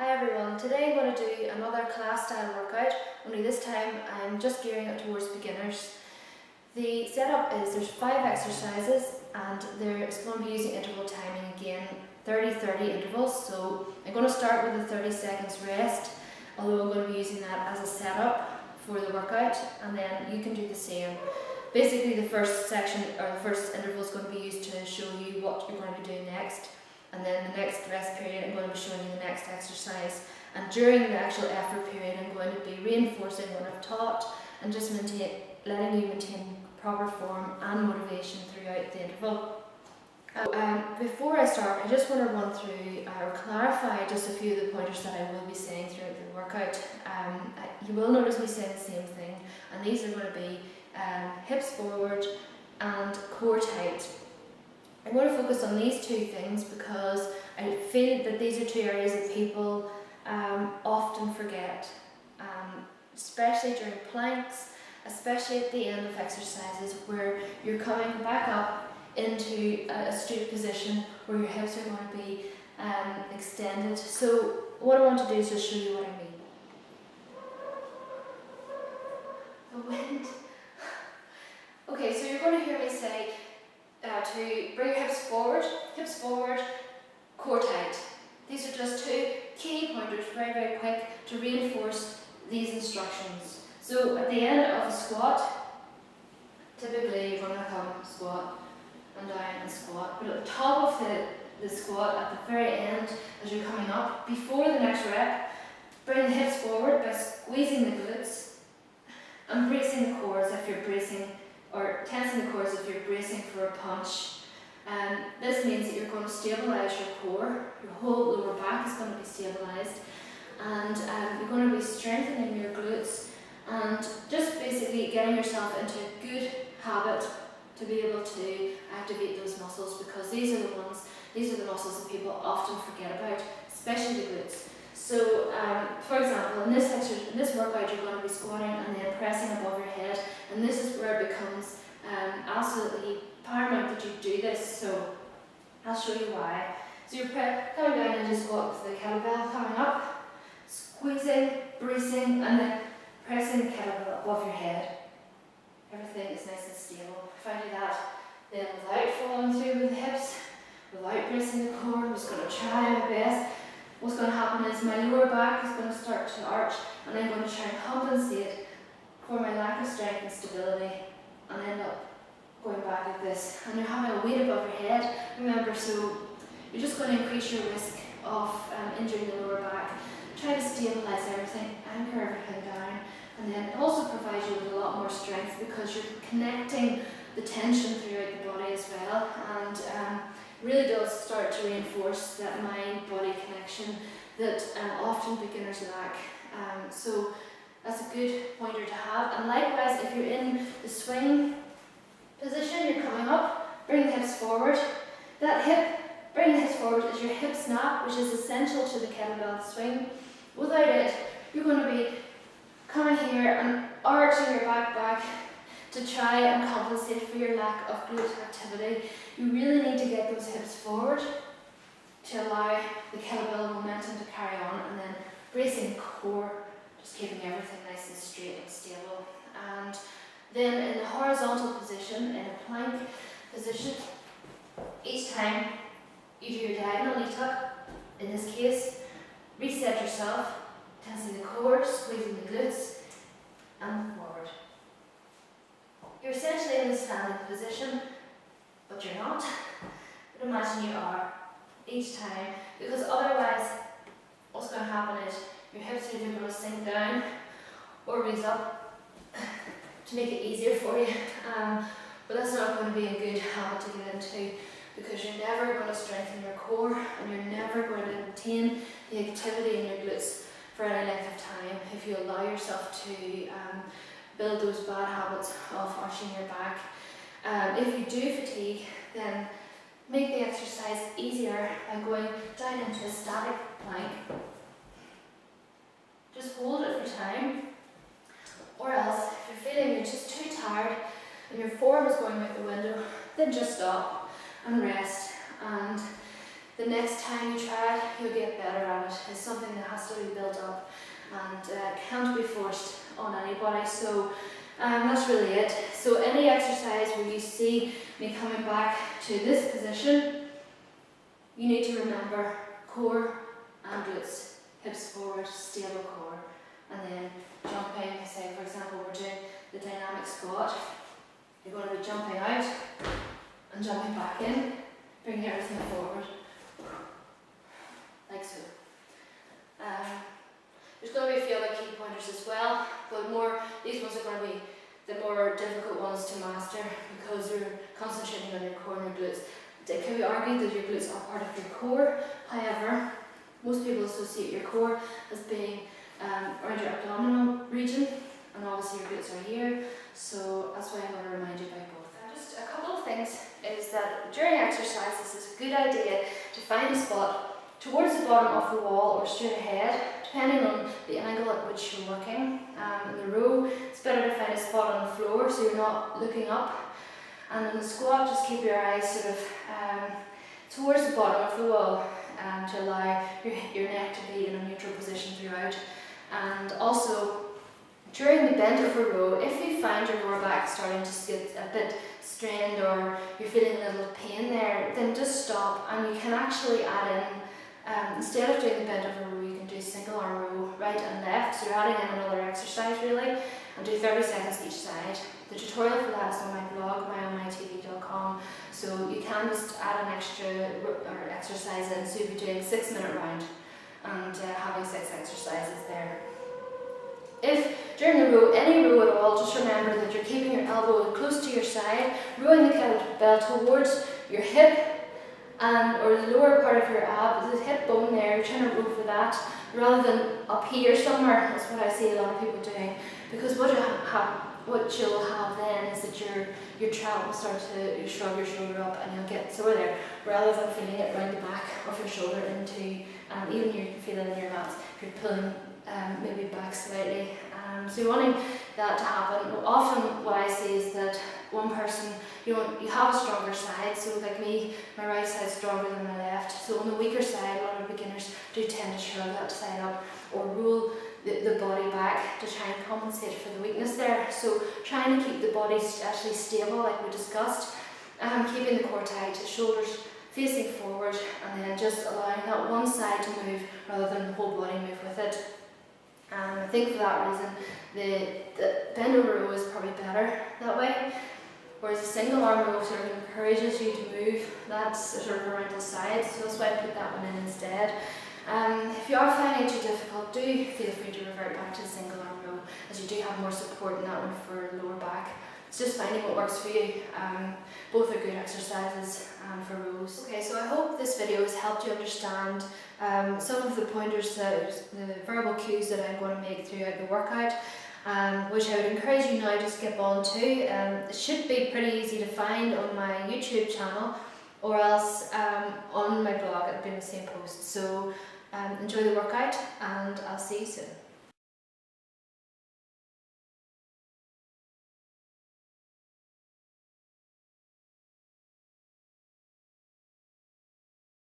Hi everyone, today I'm going to do another class style workout, only this time I'm just gearing it towards beginners. The setup is there's 5 exercises and there's going to be using interval timing again, 30-30 intervals. So I'm going to start with a 30 seconds rest, although I'm going to be using that as a setup for the workout, and then you can do the same. Basically the first section or the first interval is going to be used to show you what you're going to be doing next. And then the next rest period I'm going to be showing you the next exercise, and during the actual effort period I'm going to be reinforcing what I've taught and just letting you maintain proper form and motivation throughout the interval. Before I start, I just want to run through or clarify just a few of the pointers that I will be saying throughout the workout. You will notice me saying the same thing, and these are going to be hips forward and core tight. I'm going to focus on these two things because I feel that these are two areas that people often forget, especially during planks, especially at the end of exercises where you're coming back up into a straight position where your hips are going to be extended. So what I want to do is just show you what I mean. The wind. Okay, so you're going to hear me say to bring your hips forward, core tight. These are just two key pointers, very, very quick, to reinforce these instructions. So at the end of a squat, typically you're going to come squat and down and squat, but at the top of the squat, at the very end, as you're coming up, before the next rep, bring the hips forward by squeezing the glutes and bracing the core as if you're bracing, or tensing the core as if you're bracing for a punch. This means that you're going to stabilise your core, your whole lower back is going to be stabilised, and you're going to be strengthening your glutes and just basically getting yourself into a good habit to be able to activate those muscles, because these are the muscles that people often forget about, especially the glutes. So, for example, in this workout you're going to be squatting and then pressing above your head, and this is where it becomes absolutely paramount that you do this. So I'll show you why. So you're coming down into squat with the kettlebell, coming up, squeezing, bracing, and then pressing the kettlebell above your head. Everything is nice and stable. If I do that, then without following through with the hips, without bracing the core, I'm just going to try my best. What's going to happen is my lower back is going to start to arch, and I'm going to try and compensate for my lack of strength and stability, and end up going back like this. And you're having a weight above your head, remember, so you're just going to increase your risk of injuring the lower back. Try to stabilise everything, anchor everything down, and then it also provides you with a lot more strength because you're connecting the tension throughout the body as well, and really does start to reinforce that mind-body connection that often beginners lack. So that's a good pointer to have. And likewise, if you're in the swing position, you're coming up, bring the hips forward. Bring the hips forward is your hip snap, which is essential to the kettlebell swing. Without it, you're going to be coming here and arching your back to try and compensate for your lack of glute activity. You really need to get those hips forward to allow the kettlebell momentum to carry on, and then bracing the core, just keeping everything nice and straight and stable. And then in the horizontal position, in a plank position, each time you do your diagonal knee tuck, in this case, reset yourself, tensing the core, squeezing the glutes, and forward. You're essentially in the standing position, but you're not. But imagine you are each time, because otherwise what's going to happen is your hips are either going to sink down or raise up to make it easier for you. But that's not going to be a good habit to get into, because you're never going to strengthen your core and you're never going to maintain the activity in your glutes for any length of time if you allow yourself to build those bad habits of arching your back. If you do fatigue, then make the exercise easier by going down into a static plank. Just hold it for time, or else if you're feeling you're just too tired and your form is going out the window, then just stop and rest, and the next time you try it, you'll get better at it. It's something that has to be built up and can't be forced on anybody. So that's really it. So any exercise where you see me coming back to this position, you need to remember core and glutes, hips forward, stable core, and then jumping. Say for example we're doing the dynamic squat, you're going to be jumping out and jumping back in, bringing everything forward, like so. There's going to be a few other key pointers as well, but these ones are going to be the more difficult ones to master because you're concentrating on your core and your glutes. It can be argued that your glutes are part of your core. However, most people associate your core as being around your abdominal region, and obviously your glutes are here, so that's why I'm going to remind you about both. Just a couple of things is that during exercises it's a good idea to find a spot towards the bottom of the wall or straight ahead, depending on the angle at which you're working. In the row, it's better to find a spot on the floor so you're not looking up. And in the squat, just keep your eyes sort of towards the bottom of the wall to allow your neck to be in a neutral position throughout. And also, during the bend of a row, if you find your lower back starting to get a bit strained or you're feeling a little pain there, then just stop, and you can actually add in, instead of doing the bend of a row, you can do single arm row, right and left, so you're adding in another exercise really, and do 30 seconds each side. The tutorial for that is on my blog, myonmytv.com, so you can just add an extra exercise in, so you'll be doing a 6-minute round and having 6 exercises there. If during the row, any row at all, just remember that you're keeping your elbow close to your side, rowing the kettlebell towards your hip or the lower part of your ab, the hip bone there, you're trying to row for that, rather than up here somewhere. That's what I see a lot of people doing, because what you'll have then is that your trap will start to shrug your shoulder up and you'll get sore there, rather than feeling it round the back of your shoulder into, even you can feel it in your lats, if you're pulling maybe back slightly. So you're wanting that to happen. Often what I see is that one person, you have a stronger side, so like me, my right side is stronger than my left, so on the weaker side, a lot of beginners do tend to shrug that side up or roll the body back to try and compensate for the weakness there. So trying to keep the body actually stable, like we discussed, keeping the core tight, shoulders facing forward, and then just allowing that one side to move rather than the whole body move with it. I think for that reason, the bend over row is probably better that way, whereas a single arm row sort of encourages you to move that sort of around the side, so that's why I put that one in instead. If you are finding it too difficult, do feel free to revert back to the single arm row, as you do have more support in that one for lower back. It's just finding what works for you. Both are good exercises for rows. Okay, so I hope this video has helped you understand some of the pointers, the verbal cues that I'm going to make throughout the workout, which I would encourage you now to skip on to. It should be pretty easy to find on my YouTube channel, or else on my blog. It'll be in the same post. So enjoy the workout, and I'll see you soon.